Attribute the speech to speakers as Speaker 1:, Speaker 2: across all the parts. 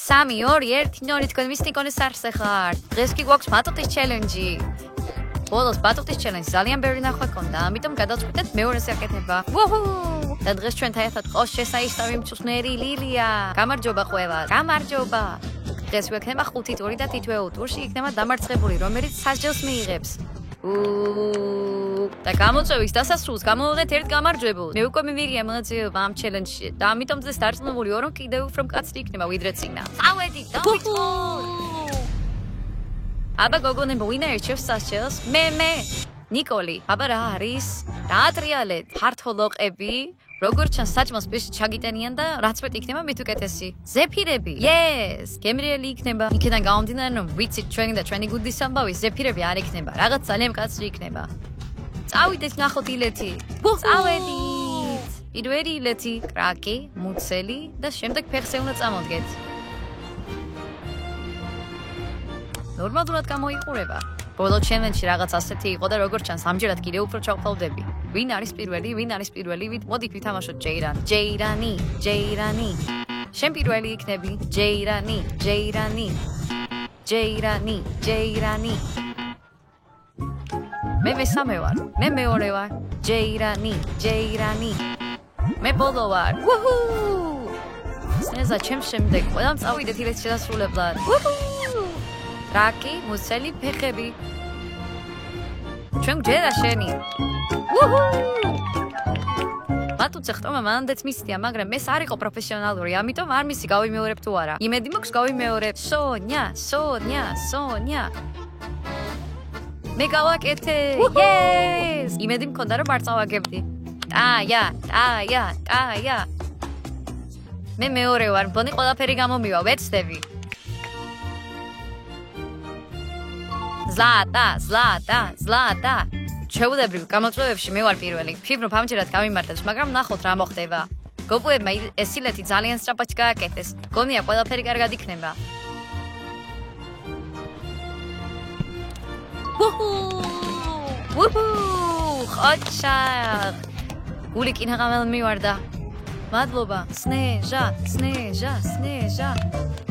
Speaker 1: 3 2 1 0 თქვენ მის ნიკონეს არსე ხართ. დღეს კი გვაქვს ბატუტის ჩელენჯი. ბოლოს ბატუტის ჩელენჯი ძალიან ბევრი ნახვა ქონდა, ამიტომ გადავწყვიტეთ მეორეს აკეთება. ვუჰუ! და დღეს ჩვენთან ერთად ყავს შესანიშნავი მწვრთნელი ლილია. გამარჯობა ყველას. გამარჯობა. დღეს ვექნება 5 ტური და თითოეულ ტურში იქნება დამარცხებული, რომელიც სასჯელს მიიღებს. და გამოწვევის დასასრულს გამოვიღეთ ერთ გამარჯვებულს. მე უკვე მივიღია მონაწილეობა ამ ჩელენჯში და ამიტომ დღეს დარწმუნებული ვარ, რომ კიდევ უფრო მკაცრი იქნება ვიდრე წინა. წავედით, დავიწყოთ. აბა გოგონებო, ვინ აირჩევს სასჯელს? მე. ნიკოლი. აბა რა არის? დაატრიალეთ. ფართო ლოყები. როგორც ჩანს საჭმელს პირში ჩაგიტენიან და რაც მეტი იქნება მით უკეთესი. ზეფირები. Yes! გემრიელი იქნება. იქიდან გამომდინარე რომ ვიცით ჩვენი და ჩვენი გუნდის ამბავი ზეფირები არ იქნება. რაღაც ძალიან მკაცრი იქნება. წავიდეთ ნახოთ ილეთი. წავედით. პირველი ილეთი, კრაკი, მუცელი და შემდეგ ფეხზე უნდა წამოდგეთ. ნორმალურად გამოიყურება. ბოლო ჩელენჯში რაღაც ასეთი იყო და როგორც ჩანს ამჯერად კიდევ უფრო ჩავყავდები. ვინ არის პირველი? მოდით ვითამაშოთ ჯეირანი. შენ პირველი იქნები. ჯეირანი. მე მესამე ვარ. მე მეორე ვარ. ჯეირანი. მე ბოლო ვარ. ვუჰუ! სნეზა ჩემს შემდეგ ყველამ წავიდეთ ილეთ შესასრულებლად. ვუჰუ! რაკი, მუცელი, ფეხები. ჩვენ გჯერა შენი. ვუჰუ! ბატუცე ხტომა მანდეც მისცია, მაგრამ ეს არ იყო პროფესიონალური, ამიტომ არ მისი გავიმეორებ თუ არა. იმედი მაქვს გავიმეორებ. სონია. მე გავაკეთე. Yes! იმედი მქონდა რომ არ წავაგებდი. ტაია. მე მეორე ვარ, მგონი ყველაფერი გამომივა, ვეცდები. ზლატა. ჩვეულებრივ გამოწვევებში მე ვარ პირველი. ფიქრობ ამჯერად გამიმართებს, მაგრამ ნახოთ რა მოხდება. გოგოებმა ეს ილეთი ძალიან სწრაფად გააკეთეს. გონია ყველაფერი კარგად იქნება. ვუჰუ! ხოჩა! გული კინაღამელ მივარდა. მადლობა. სნეჟა.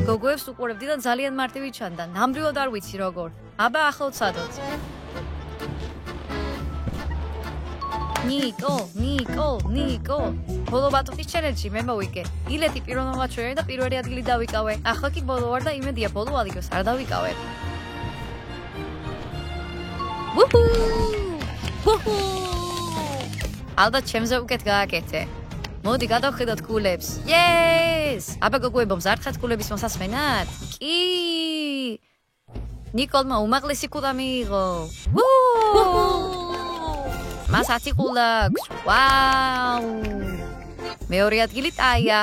Speaker 1: გოგოებს უყურებდი და ძალიან მარტივი ჩანდა. ნამდვილად არ ვიცი როგორ. აბა ახლა ვცადოთ. ნიკო. ბოლო ბატუტის ჩელენჯში მე მოვიგე. ილეთი პირველმა ჩვენი და პირველი ადგილი დავიკავე. ახლა კი ბოლო ვარ და იმედია ბოლო ადგილს არ დავიკავე. ვუჰუ! ალბათ ჩემზე უკეთ გააკეთე. მოდი გადავხედოთ კულებს. Yes! აბა გოგოებო, მზარდ ხართ კულების მოსასმენად? კი! ნიკოლმა უმაღლესი კულა მიიღო. მას 10 კულა აქვს. ვაუ! მეორე ადგილი ტაია.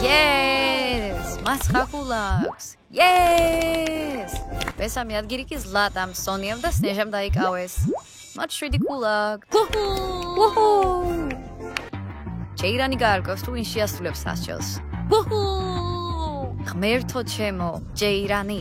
Speaker 1: Yes! მას 9 კულა აქვს. Yes! მესამე ადგილი კი ზლატამ, სონიამ და სნეჟამ დაიკავეს. მათ 7 კულა აქვს. ჯეირანი გაარკვევს თუ ვინ შეასრულებს სასჯელს. ღმერთო ჩემო, ჯეირანი.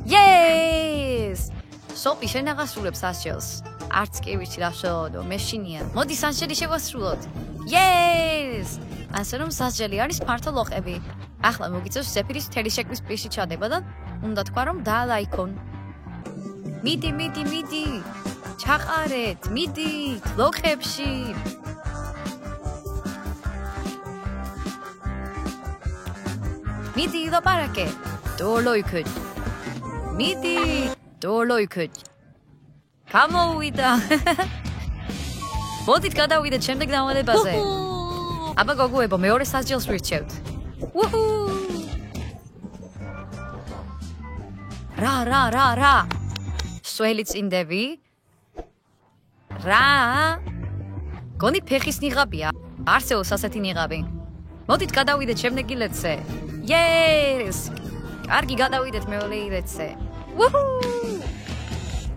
Speaker 1: Yes! სოპი შენ აღასრულებს სასჯელს. არც კი ვიცი რა შევოდო, მე შინია. მოდი სასჯელი შევასრულოთ. Yes! ასე რომ სასჯელი არის ფართო ლოყები. ახლა მოგიწევს ზეფირის მთელი შექმნის პირში ჩადება და უნდა თქვა რომ დაალაიქონ. მიდი. ჩაყარეთ, მიდით, ლოყებში. მიდი ლაპარაკე. დოლოიქეთ. მიდი, დოლოიქეთ. გამოვიდა. მოდით გადავიდეთ შემდეგ დავალებაზე. აბა გოგოებო, მეორე სასჯელს ვირჩევთ. ვუჰუ! რა. სველი წინდები. რა? გონი ფეხის ნიღაბია. არსებობს ასეთი ნიღაბი. მოდით გადავიდეთ შემდეგ ილეთზე. Yes! კარგი, გადავიდეთ მეორე ილეთზე. ვუჰუ!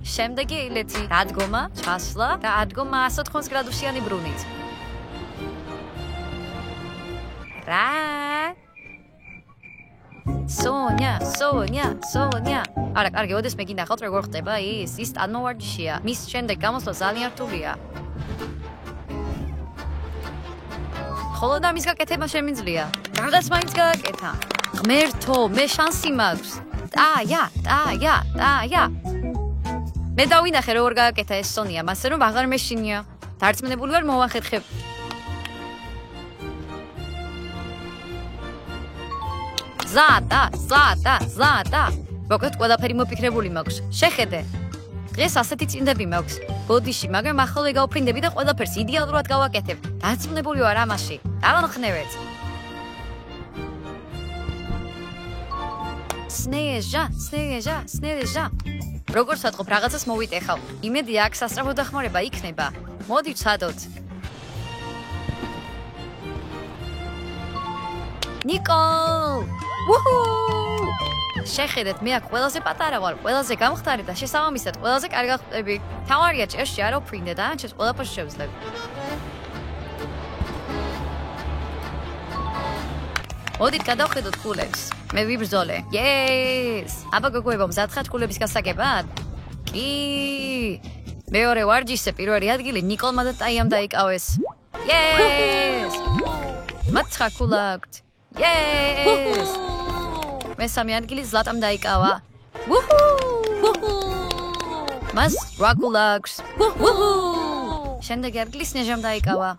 Speaker 1: შემდეგი ილეთი დადგომა, ჩასვლა და ადგომა 180 გრადუსიანი ბრუნით. რა? სონია. არა, კარგი, ოდესმე გინახავთ როგორ ხდება ის სტანმოვარჯიშია. მის შემდეგ გამოსვლა ძალიან რთულია. ხოლო და მის გაკეთება შემიძლია. რაღაც მაინც გააკეთა. ღმერთო, მე შანსი მაქვს. ტაია. მე დავინახე როგორ გააკეთა ეს სონია, მასე რომ აღარ მეშინია. დარწმუნებული ვარ მოვახერხებ. ზადა. მოკლედ ყველაფერი მოფიქრებული მაქვს. შეხედე. დღეს ასეთი წინდები მაქვს. ბოდიში, მაგრამ ახლა გავფრინდები და ყველაფერს იდეალურად გავაკეთებ. დარწმუნებული ვარ ამაში. დავამხნევეთ. სნეჟა. როგორც ვატყობ, რაღაცას მოვიტეხავ. იმედია აქ სასწრაფო დახმარება იქნება. მოდი ვცადოთ. ნიკოლ! უჰუ! შეხედეთ, მე აქ ყველაზე პატარა ვარ, ყველაზე გამხდარი და შესაბამისად ყველაზე კარგი ხვდები. თავარია ჭერში არ ვფრინდე და ანჩეს ყველაფერს შევძლებ. მოდით გადავხედოთ ქულებს. მე ვიბრძოლე. Yes! აბა გოგოებო, მზად ხართ ქულების გასაგებად? კი! მეორე ვარჯიშზე პირველი ადგილი ნიკოლმა და ტაიამ დაიკავეს. Yes! მათ 9 ქულა აქვთ. Yes! მესამე ადგილი ზლატამ დაიკავა. მას 8 ქულა აქვს. შემდეგი ადგილი სნეჟამ დაიკავა.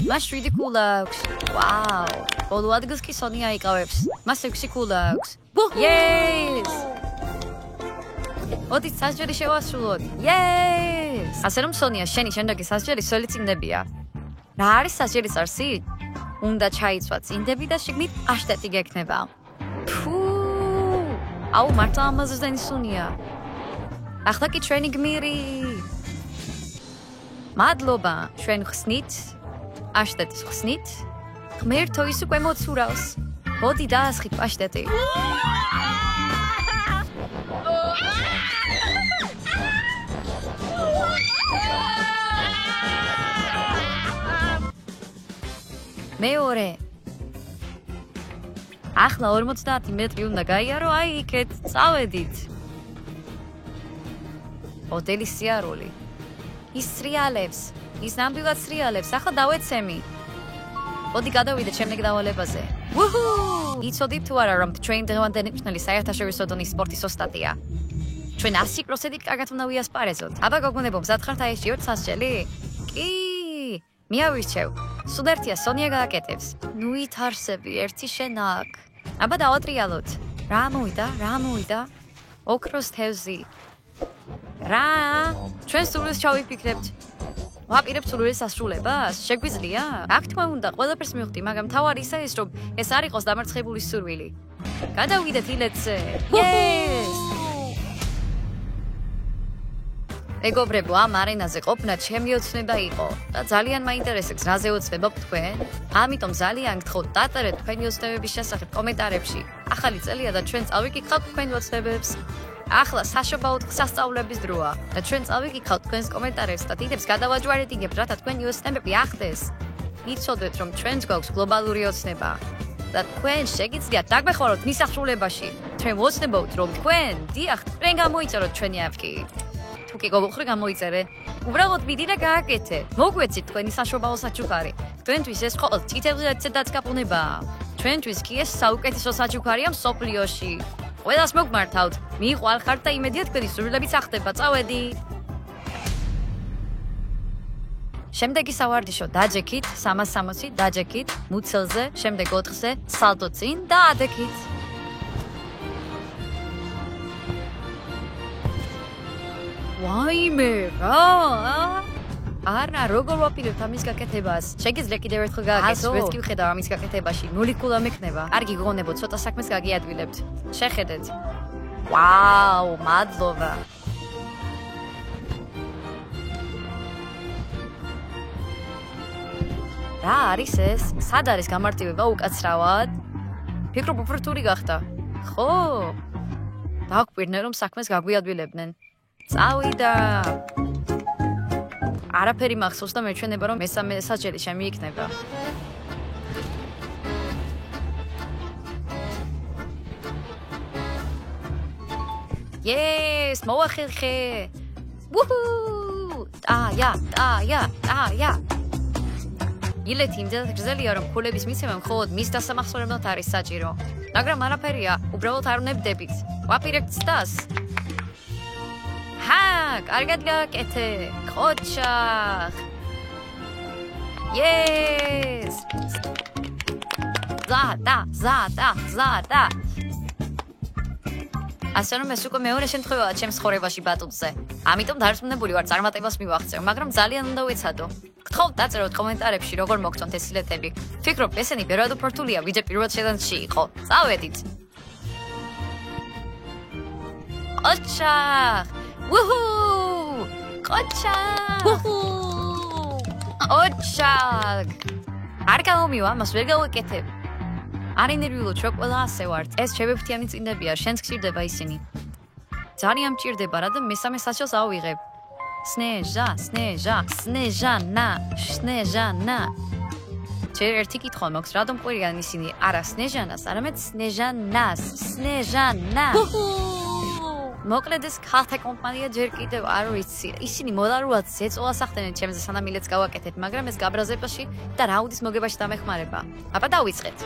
Speaker 1: მას 7 ქულა აქვს. ვაუ! ბოლო ადგილს კი სონია იკავებს. მას 6 ქულა აქვს. Yes! მოდით სასჯელი შევასრულოთ. Yes! ასე რომ სონია, შენი შემდეგი სასჯელი სველი წინდებია. რა არის სასჯელის არსი? უნდა ჩაიცვა წინდები და შიგნით პაშტეტი გექნება. აუ, მართლა ამაზე ზენისუნია. ახლა კი ჩვენი გმირი. მადლობა, ჩვენ ხსნით. პაშტეტის ხსნით. ღმერთო ის უკვე მოცურავს. მოდი დაასხით პაშტეტი. მეორე. ახლა 50 მეტრი უნდა გაიარო, აი იქეთ, წავედით. ოდელის სიარული. ის სრიალებს, ის ნამდვილად სრიალებს, ახლა დავეცემი. მოდი გადავიდეთ შემდეგ დავალებაზე. უჰუ! იცოდით თუ არა, რომ ჩვენ დღევანდელი მწნელი საერთაშორისო დონის სპორტის ოსტატია? ჩვენ 100 კროსედით კარგად უნდა ვიასპარეზოთ. აბა გოგონებო, მზად ხართ აიჭიოთ სასჯელი? კი! მიავირჩევ. სულ ერთია სონია გააკეთებს. ნუ ითარსები, ერთი შენ აქ. აბა დავატრიალოთ. რა მოვიდა? ოქროს თევზი. რა? ჩვენ სულს ჩავიფიქრებთ. ვაპირებთ სულის ასრულებას? შეგვიძლია? აქ თქმა უნდა, ყველაფერს მივხვდი, მაგრამ თავარი ის რომ ეს არ იყოს დამარცხებული სურვილი. გადავიდეთ ილეთზე. Yes! მეგობრებო, ამ არენაზე ყოფნა ჩემი ოცნება იყო და ძალიან მაინტერესებს რაზე ოცნებობ თქვენ. ამიტომ ძალიან გთხოვთ დატარეთ თქვენი ოცნებების შესახებ კომენტარებში. ახალი წელია და ჩვენ წავიკითხავთ თქვენ ოცნებებს. ახლა საშობაოდ სასწავლების დროა და ჩვენ წავიკითხავთ თქვენს კომენტარებს და დიდებს გადავაჯვარედინებთ, რათა თქვენი ოცნებები ახდეს. იცოდეთ, რომ ჩვენს გვაქვს გლობალური ოცნება და თქვენ შეგიძლიათ დაგვეხმაროთ მის ასრულებაში. ჩვენ ვოცნებობთ, რომ თქვენ, დიახ, თქვენ გამოიწეროთ ჩვენი აფკი. თუ კი გოგოხრე გამოიწერე. უბრალოდ მიდი და გააკეთე. მოგვეცით თქვენი საშობაო საჩუქარი. თქვენთვის ეს ყოველ წითელზეც დაწკაპუნებაა. ჩვენთვის კი ეს საუკეთესო საჩუქარია მსოფლიოში. ყველას მოგმართავთ. მიყვალხართ და იმედია თქვენი სურვილებიც ახდება. წავედი. შემდეგი სავარჯიშო დაჯექით, 360 დაჯექით, მუცელზე, შემდეგ 4-ზე, სალტო წინ და ადექით. ვაიმე, რა? არა, როგორ ვაპირებთ ამის გაკეთებას? შეგიძლია კიდევ ერთხელ გააკეთო? ასვეც კი ვხედავ ამის გაკეთებაში. 0 ქულა მექნება. კარგი გოგონებო, ცოტა საქმეს გაგიადვილებთ. შეხედეთ. ვაუ, მადლობა. რა არის ეს? სად არის გამარტივება უკაცრავად? ფიქრობ უფრთული გახდა. ხო? დაგვირნე რომ საქმეს გაგვიადვილებდნენ. წავიდა. არაფერი მახსოვს და მეჩვენება რომ მესამე სასჯელი შემიიქნება. Yes, მოახერხე. ვუჰუ! ტაია. ბილეთი იმდენად გრძელია, რომ ქულების მიცემა მხოლოდ მის დასამახსოვრებლად არის საჭირო. მაგრამ არაფერია, უბრალოდ არ ვნებდებით. ვაპირებთ ცდას. კარგად გააკეთე. ყოჩახ. Yes! ზადა. ასე რომ ეს უკვე მეორე შემთხვევაა ჩემს ცხოვრებაში ბატონზე. ამიტომ დარწმუნებული ვარ წარმატებას მივაღწევ, მაგრამ ძალიან უნდა ვეცადო. გთხოვთ დაწეროთ კომენტარებში როგორ მოგწონთ ეს სილეთები. ვფიქრობ, ესენი ბევრად უფრთულია, ვიდრე პირველ შედეგში იყო. წავედით. ყოჩახ! ვუჰუ! ყოჩახ! ვუჰუ! ოჩახ! არ გამომივა, მას ვერ გავაკეთებ. არ ინერვიულობ, რომ ყველა ასე ვართ. ეს შევეფთიანი წინდებია, შენს გჭირდება ისინი. ძალიან მჭირდება, რადგან მესამე საჭელს ავიღებ. სნეჟანა. ჯერ ერთი კითხვა მაქვს, რატომ ყვირიან ისინი? არა სნეჟანას, არამედ სნეჟანას. სნეჟანა. მოკლედ ეს ქალთა კომპანია ჯერ კიდევ არ ვიცი. ისინი მოდარულად ზეწოლას ახდენენ ჩემზე, სანამ მილეთს გავაკეთებ, მაგრამ ეს გაბრაზებაში და რაუდის მოგებაში დამეხმარება. აბა დავიწყეთ.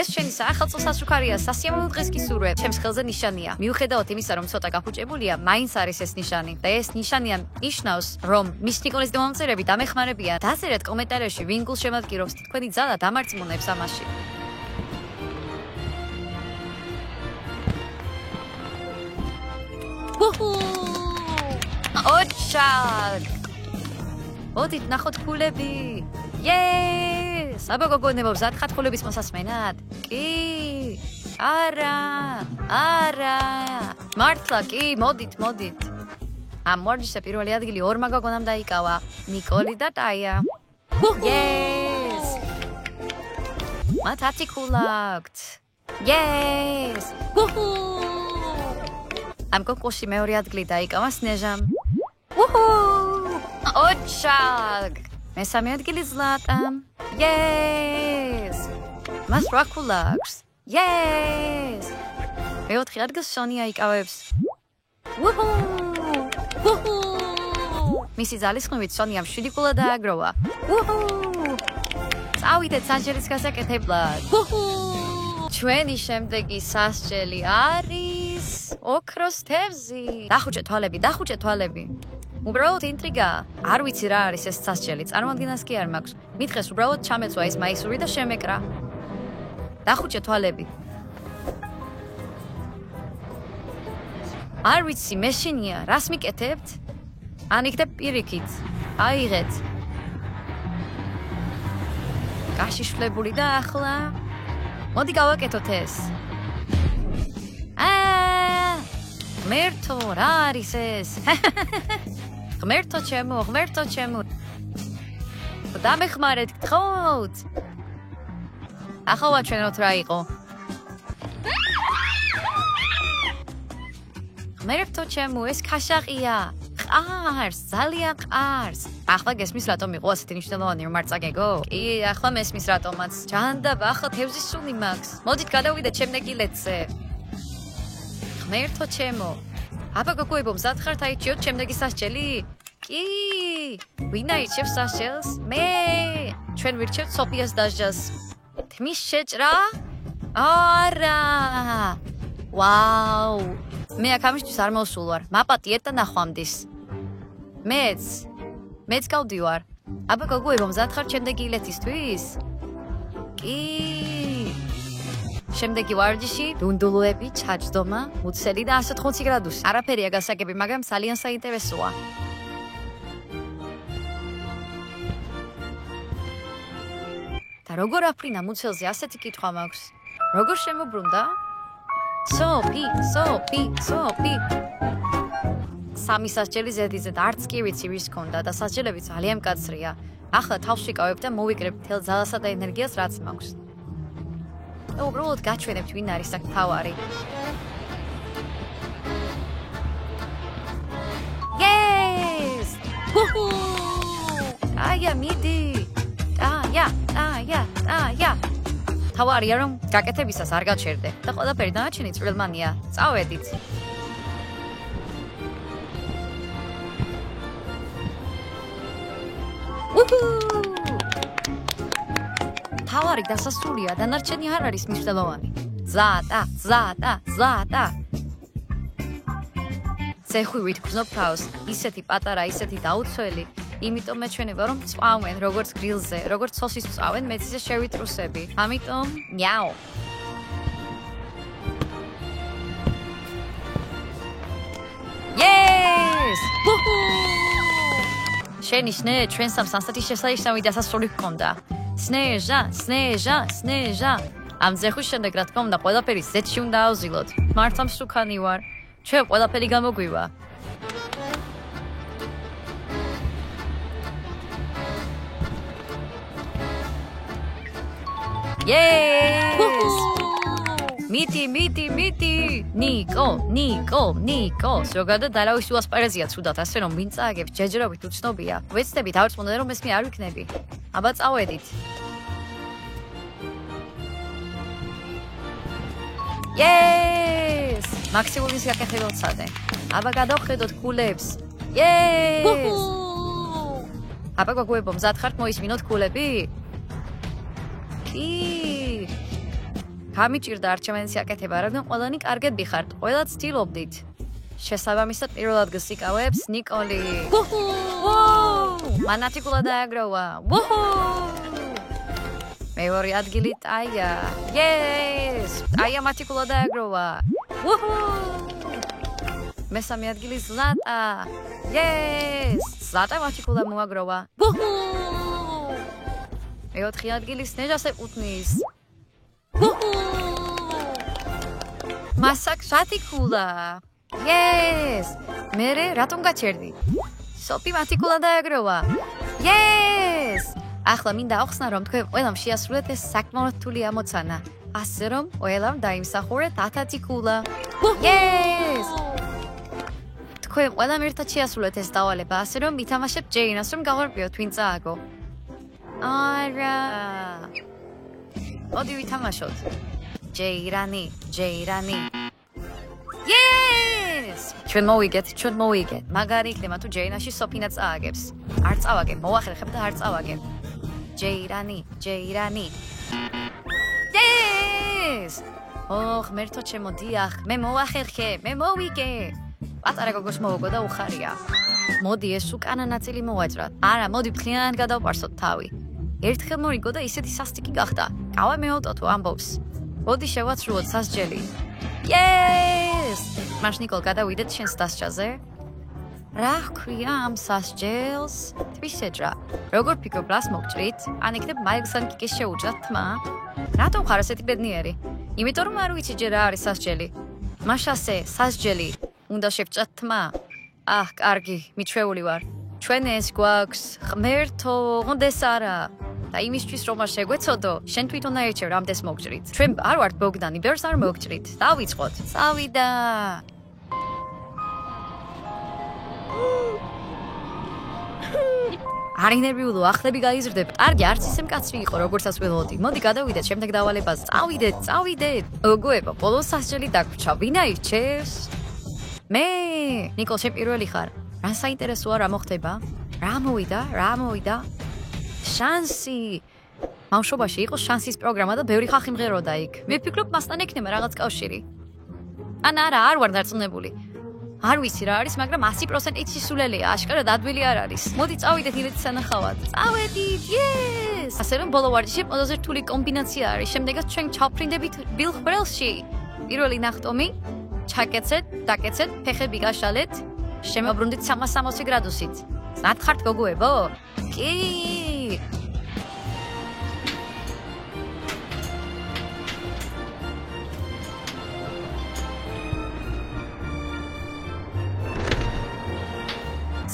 Speaker 1: ეს შენი საახალწლო სასუქარია, სასიამოვნო დღეს გისურვებ. ჩემს ხელზე ნიშანია. მიუხედავად იმისა, რომ ცოტა გაფუჭებულია, მაინც არის ეს ნიშანი. და ეს ნიშანია ნიშნავს, რომ მის ნიკოლის დამამწერები დამეხმარებიან. დაწერეთ კომენტარებში, ვინ გულს შემატკივრობს თქვენი ძალა დამარწმუნებს ამაში. ოჩაკ! ოდით ნახოთ ქულები. Yes! აბა გოგონებო, მზად ხართ ქულების მოსასმენად? კი. არა. მართლა კი, მოდით. ამ მორჯზე პირველი ადგილი ორმა გოგონამ დაიკავა. ნიკოლი და ტაია. Yes! მათ 10 ქულა აქვთ. Yes! ამ კონკურსში მეორე ადგილი დაიკავა სნეჟამ. ოჩაკ! მესამე ადგილი ზლატამ. Yes! მას 8 ქულა აქვს. Yes! მეოთხე ადგილს სონია იკავებს. მისი ძალისხმევით სონიამ 7 ქულა დააგროვა. წავიდეთ სასჯელის გასაკეთებლად. ჩვენი შემდეგი სასჯელი არის ოქროს თევზი. დახუჭე თვალები. უბრალოდ ინტრიგაა. არ ვიცი რა არის ეს სასჯელი, წარმოადგენას კი არ მაქვს. მითხეს უბრალოდ ჩამეწვა ეს მაისური და შემეკრა. დახუჭე თვალები. არ ვიცი, მეშინია, რას მიკეთებთ? ან იქნებ პირიქით. აიღეთ. გაშიშვლებული და ახლა მოდი გავაკეთოთ ეს. ღმერთო, რა არის ეს? ღმერთო ჩემო. დამეხმარეთ, გთხოვთ. ახლა ვაჩვენოთ რა იყო. ღმერთო ჩემო, ეს ქაშაყია. ყარს, ძალიან ყარს. ახლა გესმის რატომ იყო ასეთი მნიშვნელოვანი რომ არ წაგეგო? კი, ახლა მესმის რატომაც. ჯანდაბ, ახლა თევზის სუნი მაქვს. მოდით გადავიდეთ შემდეგი ლედზე. ღმერთო ჩემო. აბა გოგოებო, მზად ხართ აიჩიოთ შემდეგი სასჯელი? კი. ვინ აიჩევს სასჯელს? მე. ჩვენ ვირჩევთ სოფიას დასჯას. თმის შეჭრა? არა. ვაუ. მე აქ ამისთვის არ მოსულ ვარ. მაპატიეთ და ნახვამდის. მეც გავდივარ. აბა გოგოებო, მზად ხართ შემდეგი ილეთისთვის? კი. შემდეგი ვარჯიში, დუნდულოები, ჩაჯდომა, მუცელი და 180 გრადუსი. არაფერია გასაგები, მაგრამ ძალიან საინტერესოა. და როგორ აფრინა მუცელზე ასეთი კითხვა მაქვს? როგორ შემოbrunდა? სოფი. სამი სასჯელი ზედიზედ არც კი ვიცი ვის ქონდა და სასჯელები ძალიან მკაცრია. ახლა თავს ვიკავებ და მოვიკრებ მთელ ძალასა და ენერგიას რაც მაქვს. და უბრალოდ გაჩვენებთ ვინ არის აქ თავარი. Yes! აია მიდი. თავარია რომ გაკეთებისას არ გაჩერდე და ყველაფერი დანარჩენი წვრილმანია. წავედით. თავარი დასასრულია, დანარჩენი არ არის მნიშვნელოვანი. ზაატა. ზეხვივით გზნობ თავს, ისეთი პატარა, ისეთი დაუცველი, იმიტომ მეჩვენება რომ წვავენ როგორც გრილზე, როგორც სოსის წვავენ, მეც ისე შევიტრუსები. ამიტომ ნიაო. Yes! შენი შნე ჩვენ სამს ასეთი შესანიშნავი დასასრული ჰქონდა. სნეჟა. ამ ზეხვის შემდეგ რა თქმა უნდა ყველაფერი ზეთში უნდა ავზილოთ. მართლა მსუქანი ვარ. ჩვენ ყველაფერი გამოგვივა. Yes! Miti. Niko. ზოგადად არავის უასპარეზია ცუდად, ასე რომ ვინ წააგებს ჯეჯერობით უცნობია. ვეცდები დავწმუნდე რომ ეს მე არ ვიქნები. აბა წავედით. Yes! მაქსიმუმის გაკეთებელთ სადე. აბა გადავხედოთ კულებს. Yes! აბა გოგოებო, მზად ხართ მოისმინოთ კულები? კი. გამიჭირდა არჩევანის გაკეთება, რადგან ყველანი კარგად ვიხართ. ყველა ცდილობდით. შესაბამისად პირველ ადგილს იკავებს ნიკოლი. მანათიკულა დააგროვა. მეორე ადგილი ტაია. Yes! ტაია მათიკულა დააგროვა. მესამე ადგილი ზლატა. Yes! ზლატა მათიკულა მოაგროვა. მეოთხე ადგილი სნეჟას ეკუთვნის. მასაკ მათიკულა. Yes! მერე რატომ გაჩერდი? სოფი მათიკულა დააგროვა. Yes! ახლა მინდა ახსნა რომ თქვენ ყველამ შეასრულეთ ეს საკმაოდ რთული ამოცანა. ასე რომ ყველამ დაიმსახურეთ 10 კულა. Yes! თქვენ ყველამ ერთად შეასრულეთ ეს დავალება, ასე რომ მითამაშებთ ჯეინას რომ გავარკვიოთ ვინ წააგო. არა. მოდი ვითამაშოთ. ჯეირანი. Yes! ჩვენ მოვიგეთ. მაგარი იქნება თუ ჯეინაში სოფინა წააგებს. არ წავაგებ, მოახერხებ და არ წავაგებ. ჯეირანი. Yes! ღმერთო ჩემო, დიახ, მე მოახერხე, მე მოვიგე. პატარა გოგოს მოვუგო და უხარია. მოდი ეს უკანა ნაწილი მოვაჭრათ. არა, მოდი ფხნიან გადავპარსოთ თავი. ერთხელ მორიგო და ისეთი სასტიკი გახდა. კავა მეოტო თუ ამბობს. მოდი შევაცრულოთ სასჯელი. Yes! მაშ ნიკოლ გადავიდეთ შენს დასჯაზე. რა ჰქვია ამ სასჯელს? თვისეჯრა. როგორ ფიქრობ რას მოგჭრით? ან იქნებ მაიკლსთან კიკის შეუჭრათ თმა? რატომ ხარ ასეთი ბედნიერი? იმიტომ რომ არ ვიცი ჯერ რა არის სასჯელი. მაშ ასე, სასჯელი. უნდა შევჭრათ თმა? კარგი, მიჩვეული ვარ. ჩვენ ეს გვაქვს ღმერთო, ღონდეს არა. და იმისთვის რომ არ შეგვეცოდო, შენ თვითონ აერჩევ რამდენს მოგჭრით. ჩვენ არ ვართ ბოგდანი, ბევრს არ მოგჭრით. დავიწყოთ. წავიდა. არ ინერვიულო, ახლები გაიზრდებ. კარგი, არც ისე მკაცრი იყო, როგორცაც ველოდი. მოდი გადავიდეთ შემდეგ დავალებას. წავიდეთ. გოგოებო, ბოლოს სასჯელი დაგვრჩა. ვინ აირჩევს? მე. ნიკოლ, შენ პირველი ხარ. რა საინტერესოა რა მოხდება? რა მოვიდა? შანსი. ბავშვობაში იყო შანსის პროგრამა და ბევრი ხალხი მღეროდა იქ. მე ვფიქრობ, მასთან ექნება რაღაც კავშირი. არა, არ ვარ დარწმუნებული. არ ვიცი რა არის, მაგრამ 100%-ით სისულელეა, აშკარად ადვილი არ არის. მოდი წავიდეთ ილეთის სანახავად. წავედით. Yes! ასე რომ ბოლო ვარჯიში ყველაზე რთული კომბინაცია არის. შემდეგაც ჩვენ ჩავფრინდებით ბილ ხრელში. პირველი ნახტომი, ჩაკეცეთ, დაკეცეთ, ფეხები გაშალეთ, შემოbrუნდით 360 გრადუსით. ზად ხართ გოგოებო? კი!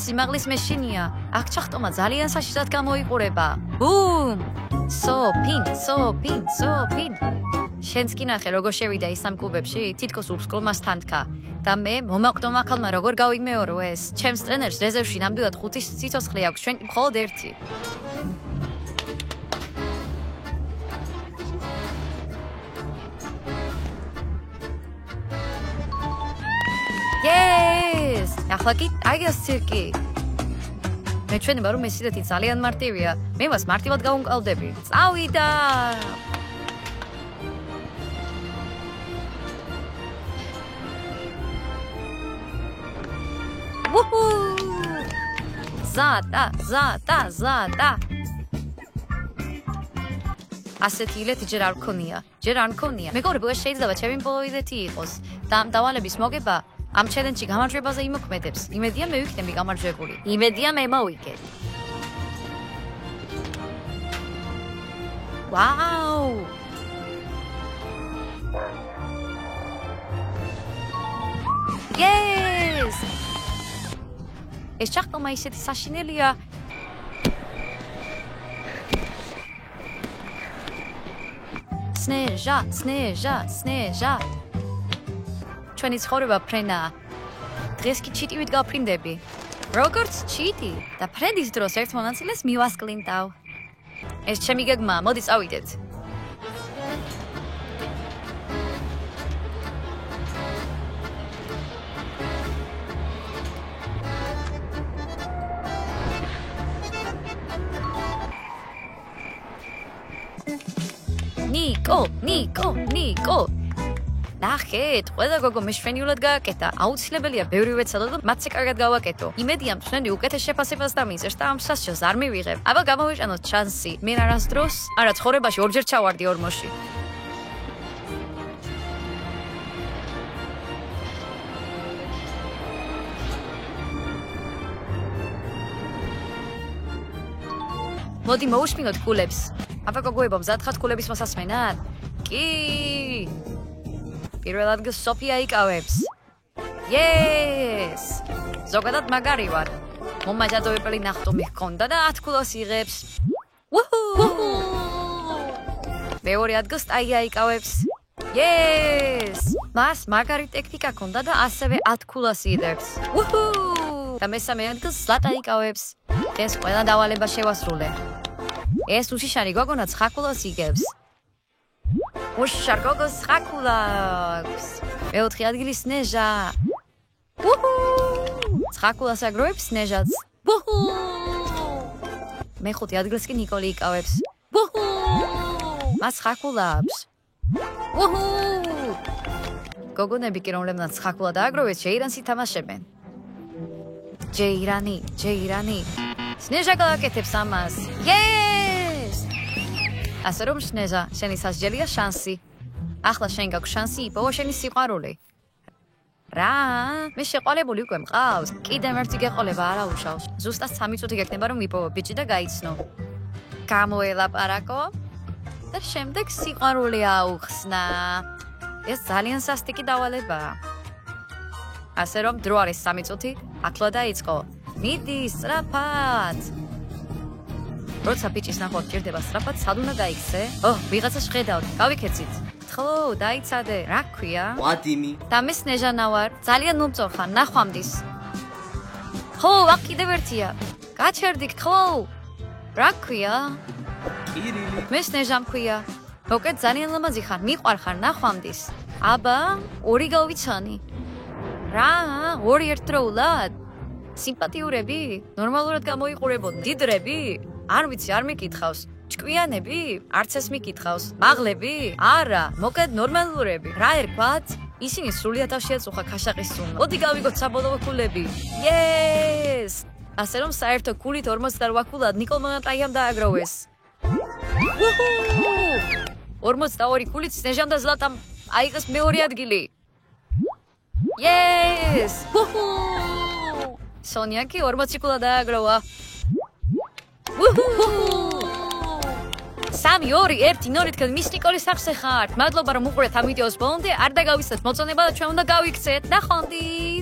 Speaker 1: სიმაღლის მეშინია. აქ ჩახტომა ძალიან საშიშად გამოიყურება. ბუმ! სოფინ. შენც კი ნახე როგორ შევიდა ის ამ კლუბებში, თითქოს უბსკოლმას თანთქა. და მე მომაკვდომა ხალმა როგორ გავიმეორო ეს. ჩემს ტრენერს რეზერვში ნამდვილად 5 სიცოცხლე აქვს, ჩვენ მხოლოდ 1. ახლა კი აი ეს ცირკი. მე ჩვენება რომ ეს სიდეთი ძალიან მარტივია. მე მას მარტივად გავუმკლავდები. წავიდა. უჰუ! ზატა. ასეთი ილეთი ჯერ არ მქონია. მეგობრებო, ეს შეიძლება ჩემი ბოლო ილეთი იყოს. და ამ დავალების მოგება ამ ჩელენჯში გამარჯვებაზე იმოქმედებს. იმედია მე ვიქნები გამარჯვებული. იმედია მე მოვიგებ. ვაუ! Yes! ეს ჩახტომა ისეთი საშინელია. სნეჟა. ჩვენი ცხოვრება ფრენაა. დღეს კი ჩიტივით გავფრინდები. როგორც ჩიტი და ფრენდის დროს ერთ მონაწილეს მივასკლინტავ. ეს ჩემი გეგმაა, მოდი წავიდეთ. ნიკო. ნახეთ, ყველა გოგო მეშვენიულად გააკეთა. აუცილებელია ბევრი ვეცადო და მათზე კარგად გავაკეთო. იმედია მსვენი უკეთეს შეფასებას დამიწერს და ამ სასჯელს არ მივიღებ. აბა გამოვიჭანოთ ჩანსი. მე არასდროს არა ცხოვრებაში ორჯერ ჩავარდი ორმოში. მოდი მოუშმინოთ კულებს. აბა გოგოებო, მზად ხართ კულების მოსასმენად? კი. პირველ ადგილს სოფია იკავებს. Yes! ზოგადად მაგარი ვარ. მომაჯადოებელი ნახტომი ჰქონდა და 10 კულოს იღებს. უჰუ! მეორე ადგილს ტაია იკავებს. Yes! მას მაგარი ტექნიკა ჰქონდა და ასევე 10 კულოს იღებს. უჰუ! და მესამე ადგილს ზლატა იკავებს. ეს ყველა დავალება შევასრულე. ეს უშიშარი გოგონა 9 კულოს იგებს. უშიშარ გოგოს 9 კულას. მეოთხე ადგილი სნეჟა. უჰუ! 9 კულას აგროვებს სნეჟაც. უჰუ! მეხუთე ადგილს კი ნიკოლი იკავებს. უჰუ! მას 9 კულას. უჰუ! გოგონები კი რომლებმაც 9 კულა დააგროვეს, ჯეირანს ითამაშებენ. ჯეირანი. სნეჟა გააკეთებს ამას. Yes! ასე რომ სნეჟა, შენი სასჯელია შანსი. ახლა შენ გაქვს შანსი იპოვო შენი სიყვარული. რა? მე შეყოლებული უკვე მყავს. კიდევ ერთი გეყოლება არა უშავს. ზუსტად 3 წუთი გექნება რომ იპოვო ბიჭი და გაიცნო. გამოელაპარაკო და შემდეგ სიყვარული აუხსნა. ეს ძალიან სასტიკი დავალებაა. ასე რომ დრო არის 3 წუთი, ახლო დაიწყო. მიდი სწრაფად. როცა ბიჭის ნახვა გჭირდება სწრაფად, სად უნდა გაიქცე? ვიღაცა შედავთ, გავიქეცით. ხო, დაიცადე, რა ქვია?
Speaker 2: ვადიმი.
Speaker 1: და მე სნეჟანა ვარ, ძალიან მომწონხარ, ნახვამდის. ხო, აქ კიდევ ერთია. გაჩერდი, ხო. რა ქვია?
Speaker 2: კირილი.
Speaker 1: მე სნეჟა მქვია. მოკეთ ძალიან ლამაზი ხარ, მიყვარხარ ნახვამდის. აბა, 2 გავიცანი. რა, 2 ერთდროულად? სიმპათიურები? ნორმალურად გამოიყურებოდნენ. დიდრები? არ ვიცი, არ მიკითხავს. ჭკვიანები? არც ეს მიკითხავს. მაღლები? არა, მოკეთ ნორმალურები. რა ერქვათ? ისინი სრულიად შეაწუხა ქაშაყის სუნო. მოდი გავიგოთ საბოლოო კულები. Yes! ასე რომ საერთო კულით 48 კულად ნიკოლმა ტაიამ დააგროვეს. 42 კულით სნეჟამ და ზლატამ აიღეს მეორე ადგილი. Yes! სონია კი 40 კულა დააგროვა. 3, 2, 1, 0 თქვენ მის ნიკოლის სახზე ხართ. მადლობა რომ უყურეთ ამ ვიდეოს ბოლომდე. არ დაგავიწყდეთ მოწონება და ჩვენ უნდა გავიქცეთ. ნახვამდის!